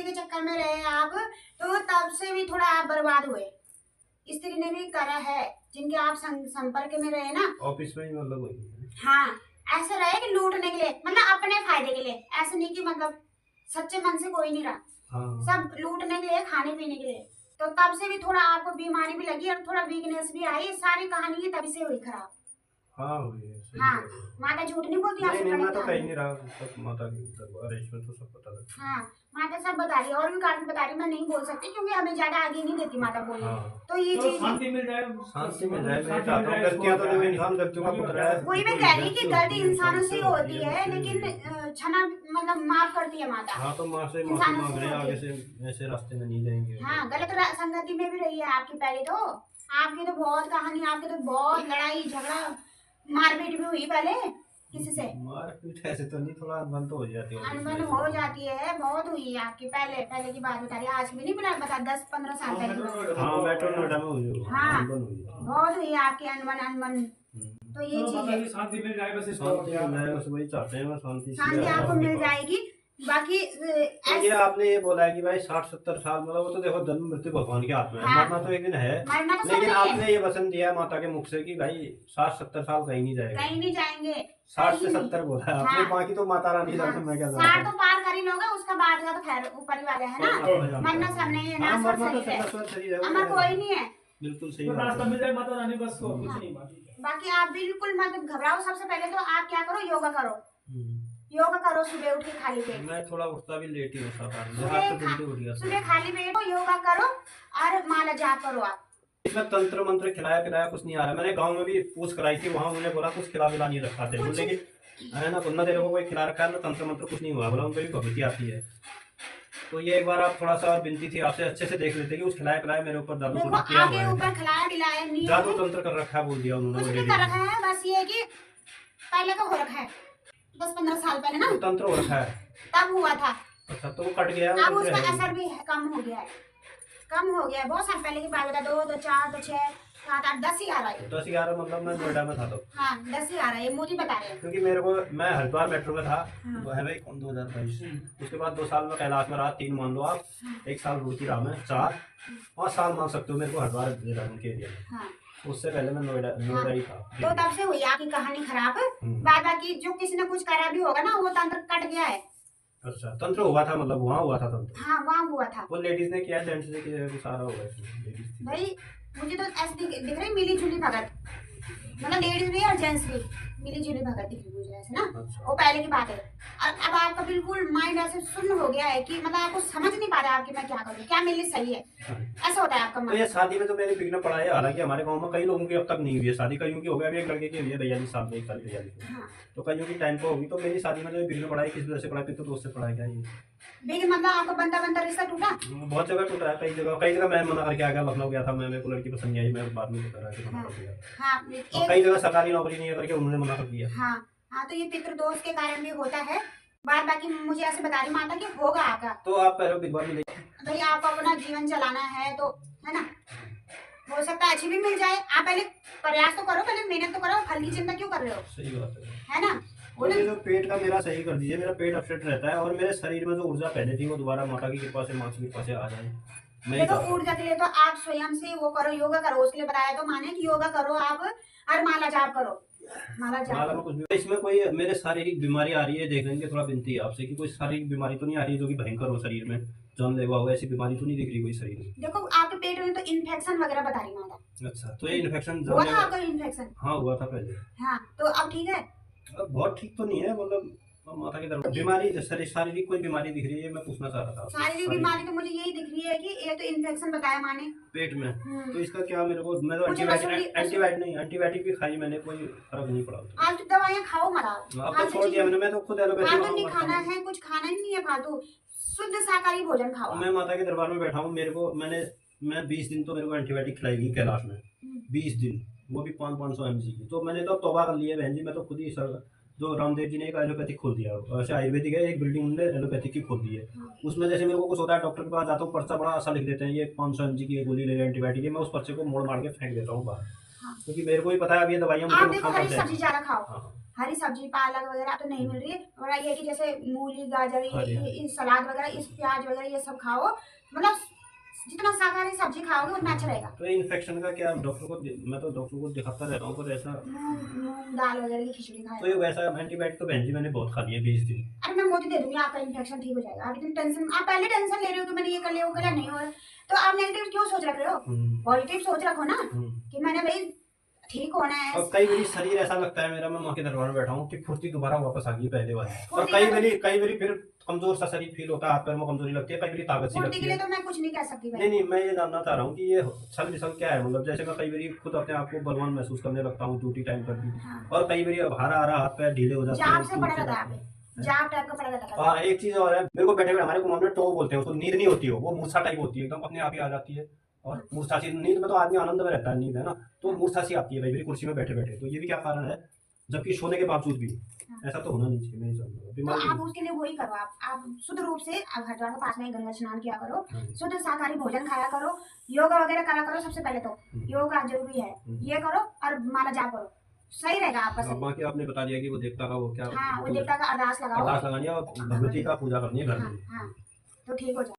स्त्री के चक्कर में रहे आप, तो तब से भी थोड़ा आप बर्बाद हुए। स्त्री ने भी करा है, जिनके आप संपर्क में रहे ना, ऑफिस में ही मतलब वही। हाँ, ऐसे रहे कि लूटने के लिए, मतलब अपने फायदे के लिए, ऐसे नहीं कि मतलब सच्चे मन से कोई नहीं रहा। हाँ। सब लूटने के लिए, खाने पीने के लिए। तो तब से भी थोड़ा आपको बीमारी भी लगी और थोड़ा वीकनेस भी आई। सारी कहानी ही तभी से हुई खराब। हाँ हुई है, सही हाँ, है। माता झूठ नहीं बोलती आपसे। नहीं मैं तो कहीं नहीं रहा, सब माता की दरबार है, इसमें तो सब पता लगता है। हाँ, माता सब बता रही है, और भी काफी बता रही, मैं नहीं बोल सकती क्योंकि हमें ज्यादा आगे नहीं देती माता बोलने। हाँ। तो ये चीज शांति मिल जाए, शांति मिल जाए। मैं चाहता हूँ गलतियाँ तो जो इंसान गलतियों का पुतला है, वही मैं कह रही कि गलती इंसानों से होती है, लेकिन क्षमा मतलब माफ करती है माता। हाँ, तो माँ से माफी मांग रहे हैं, आगे से ऐसे रास्ते में नहीं जाएंगे। हाँ, गलत संगति में भी रही है आपकी पहले तो। आपकी तो बहुत कहानी, आपकी तो बहुत लड़ाई झगड़ा मारपीट भी हुई पहले किसी से। मारपीट ऐसे तो नहीं, थोड़ा अनबन तो हो जाती है। अनबन हो जाती है, बहुत हुई है आपकी पहले की बात बता रही, आज भी नहीं बता 10-15 साल पहले। हाँ, मेट्रो नोएडा में हुई। हाँ, अनबन हुई। बहुत हुई है आपकी अनबन। तो ये चीज है, शांति मिल जाए, बस शांति मिल जाए, बस वही चाहते हैं, शांति शांति आपको मिल जाएगी। बाकी तो ये आपने ये बोला है कि भाई 60-70 साल, मतलब वो तो देखो जन्म मृत्यु भगवान के हाथ में है। हाँ। मरना तो एक दिन है, मरना तो लेकिन सब आपने ये वचन दिया है माता के मुख से कि भाई 60-70 साल कहीं नहीं जाएगा। कहीं नहीं जाएंगे। 60 से 70 बोला है आपने। हाँ। बाकी तो माता रानी जाने, मैं क्या 60 तो पार कर ही लोगे, उसका बाद का तो खैर ऊपर ही वाले है ना। मरना सब नहीं है ना, हाँ, मरना तो सब शरीर है, अमर कोई नहीं है। बिल्कुल सही रास्ता बात है। मिल जाए माता रानी, बस को कुछ नहीं बाकी। बाकी आप बिल्कुल मत घबराओ। सबसे पहले तो आप क्या करो, योगा करो। योगा करो सुबह उठ के खाली पेट। मैं थोड़ा उठता भी लेट ही होता था, सुबह खाली पेट योगा करो और माला जाप करो आप। इसमें तंत्र मंत्र खिलाया पिलाया कुछ नहीं आ रहा। मैंने गांव में भी पूछ कराई थी, वहां उन्होंने बोला कुछ खिला पिला नहीं रखा थे, बोले कि है ना, ना तेरे को कोई खिला रखा है ना, तंत्र मंत्र कुछ नहीं हुआ, बोला उनको भी भगवती आती है। तो ये एक बार आप थोड़ा सा विनती थी आपसे, अच्छे से देख लेते कि उस खिलाया पिलाया मेरे ऊपर जादू देखो किया आगे ऊपर खिलाया पिलाया नहीं, जादू तंत्र कर रखा है, बोल दिया कुछ उन्होंने। नहीं कर रखा है, बस ये कि पहले तो हो रखा है 10-15 साल पहले ना, तंत्र हो रखा है, तब हुआ था। अच्छा, तो वो कट गया। अब उसका असर भी कम हो गया है, कम हो गया है। बहुत साल पहले की बात है, 2, 4, 6, 7, 8, 10 ही आ रहा है। 10-11 मतलब मैं नोएडा में था तो। हाँ 10 ही आ रहा है, ये मुझे बता रहे हैं। क्योंकि मेरे को, मैं हरिद्वार मेट्रो में था, हाँ। वो है भाई 2022। उसके बाद 2 साल में कैलाश में रहा, 3 मान लो आप, 1 साल रुड़की रहा मैं, 4-5 साल मान सकते हो मेरे को हरिद्वार के एरिया में। हाँ। उससे पहले मैं नोएडा ही था। तो तब से हुई आपकी कहानी खराब। बाद बाकी जो किसी ने कुछ करा भी होगा ना, वो तंत्र कट गया है। अच्छा, तंत्र हुआ था, मतलब वहाँ हुआ था तंत्र? हाँ वहाँ हुआ था। वो लेडीज ने किया, जेंट्स ने किया, सारा हुआ है भाई मुझे तो ऐसे दिख रही मिली जुली भगत, मतलब लेडीज भी और जेंट्स भी मिली जुली भगत दिख रही मुझे ऐसे ना। अच्छा। वो पहले की बात है। और अब आपका बिल्कुल माइंड ऐसे सुन्न हो गया है कि मतलब आपको समझ नहीं पा रहा है कि मैं क्या करूँ, क्या मेरे लिए सही है, ऐसा होता है आपका तो ये शादी में तो मेरे विघ्न पड़ा है। हालांकि हमारे गांव में कई लोगों की अब तक नहीं हुई है शादी, कईयों की हो गया, अभी एक लड़के की हुई है 42 साल में, 1 साल 42। हाँ। तो कईयों की टाइम पे होगी। तो मेरी शादी में जो विघ्न पड़ा है, किस वजह से पड़ा है? तो दोस्त से पड़ा है क्या ये? लेकिन मतलब आपका बनता रिश्ता टूटा। बहुत जगह टूटा है, कई जगह मैं मना करके आ गया, लखनऊ गया था मैं, मेरे को लड़की पसंद नहीं आई, मैं बाद में बता रहा कि मना कर दिया। हाँ और कई जगह सरकारी नौकरी नहीं है करके उन्होंने मना कर दिया। हाँ हाँ, तो ये पितृदोष के कारण भी होता है। बात बाकी मुझे ऐसे बता रही माता कि होगा आपका। तो आप पहले विधवा मिले भाई आपको अपना जीवन चलाना है तो, है ना, हो सकता है अच्छी भी मिल जाए। आप पहले प्रयास तो करो, पहले मेहनत तो करो, फल की चिंता क्यों कर रहे हो? सही बात है ना। मुझे जो पेट का मेरा सही कर दीजिए, मेरा पेट अपसेट रहता है और मेरे शरीर में जो ऊर्जा पहले थी वो दोबारा माता की कृपा से, माँ की कृपा से आ जाए। मैं तो ऊर्जा के लिए तो आप स्वयं से वो करो, योगा करो। उसके लिए बताया तो माने कि योगा करो आप और माला जाप करो। माला में कुछ भी इसमें कोई मेरे शारीरिक बीमारी आ रही है, देखने की थोड़ा विनती है आपसे कि कोई शारीरिक बीमारी तो नहीं आ रही है जो कि भयंकर हो शरीर में, जानलेवा हो, ऐसी बीमारी तो नहीं दिख रही कोई शरीर में? देखो आपके पेट में तो इन्फेक्शन वगैरह बता रही माता। अच्छा, तो ये इन्फेक्शन हुआ था आपका इन्फेक्शन? हाँ हुआ था पहले। हाँ, तो अब ठीक है? अब बहुत ठीक तो नहीं है, मतलब माता की तरफ बीमारी, शारीरिक कोई बीमारी दिख रही है, मैं पूछना चाह रहा था। शारीरिक बीमारी तो मुझे यही दिख रही है कि ये तो इन्फेक्शन बताया माने पेट में। तो इसका क्या, मेरे को, मैं तो एंटीबायोटिक भी खाई मैंने, कोई फर्क नहीं पड़ा। आप तो दवाइयाँ खाओ मत। अब तो छोड़ दिया मैंने, मैं तो खुद एलोपैथी फालतू नहीं खाना है, कुछ खाना ही नहीं है फालतू, शुद्ध शाकाहारी भोजन खाओ। मैं माता के दरबार में बैठा हूँ, मेरे को मैं 20 दिन तो मेरे को एंटीबायोटिक खिलाई गई कैलाश में, 20 दिन, वो भी 500 mg की। तो मैंने तो तौबा कर लिया बहन जी, मैं तो खुद ही सर, जो रामदेव जी ने एक एलोपैथिक खोल दिया, वैसे आयुर्वेदिक है, एक बिल्डिंग उन्होंने एलोपैथिक की खोल दी है। उसमें जैसे मेरे को कुछ होता है, डॉक्टर के पास जाता हूँ, पर्चा बड़ा आशा लिख देते हैं, ये 500 mg की गोली ले एंटीबायोटिक है, मैं उस पर्चे को मोड़ मार के फेंक देता हूँ बाहर, क्योंकि मेरे को भी पता है अब ये दवाइयाँ मुझे नुकसान करते हैं। सब्जी ज्यादा खाओ, हरी सब्जी पालक वगैरह तो नहीं मिल रही है, और ये कि जैसे मूली गाजर हाँ जी, हाँ ये सलाद वगैरह इस प्याज वगैरह ये सब खाओ, मतलब जितना शाकाहारी सब्जी खाओगे उतना अच्छा रहेगा। तो इन्फेक्शन का क्या डॉक्टर को मैं तो डॉक्टर को दिखाता रहता हूँ, पर ऐसा मूंग मूंग दाल वगैरह की खिचड़ी तो खाए। ये वैसा एंटीबायोटिक तो बहन जी मैंने बहुत खा लिया 20 दिन। अरे मैं मोदी दे दूंगी, आपका इन्फेक्शन ठीक हो जाएगा। आप इतनी टेंशन, आप पहले टेंशन ले रहे हो कि मैंने ये कर लिया वो कर लिया, नहीं हो रहा तो आप नेगेटिव क्यों सोच रहे हो? पॉजिटिव सोच रखो ना कि मैंने भाई ठीक होना है। और कई बारी शरीर ऐसा लगता है मेरा, मैं माँ के दरबार में बैठा हूँ कि फुर्ती दोबारा वापस आ गई पहले वाली, और फुर्ती कई बारी फिर कमजोर सा शरीर फील होता है, हाथ पैर में कमजोरी लगती है, कई बारी ताकत सी फुर्ती लगती के लिए है। तो मैं कुछ नहीं कह सकती भाई। नहीं नहीं, मैं ये जानना चाह रहा हूँ कि ये सल विसल क्या है, मतलब जैसे मैं कई बारी खुद अपने आप को बलवान महसूस करने लगता हूँ ड्यूटी टाइम पर भी, हाँ। और कई बारी अब हारा हारा हाथ पैर ढीले हो जाते जाप हैं, से टूट पड़ा से रहता है जाते आप, हैं। जाप टाइप का पड़ा रहता है। हाँ, एक चीज और है, मेरे को बैठे बैठे हमारे कुमाऊं में टो बोलते हैं उसको, नींद नहीं होती हो, वो मूर्छा टाइप होती है, एकदम अपने आप ही आ जाती है। और मूर्छा सी नींद में तो आदमी आनंद में रहता है, नींद है ना, तो मूर्छा सी आती है भाई मेरी कुर्सी में बैठे बैठे, तो ये भी क्या कारण है, जबकि सोने के बावजूद भी ऐसा तो होना नहीं चाहिए, मैं समझ तो बीमारी। आप उसके लिए वही करो, आप शुद्ध रूप से आप हरिद्वार के पास में गंगा स्नान किया करो, शुद्ध शाकाहारी भोजन खाया करो, योगा वगैरह करा करो। सबसे पहले तो योगा जरूरी है, ये करो और माला जाप करो, सही रहेगा आपका शरीर। बाकी आपने बता दिया कि वो देवता का वो क्या हाँ, वो देवता का अरदास लगाओ, अरदास लगानी है और भगवती का पूजा करनी है घर में। हाँ हाँ, तो ठीक हो जाए।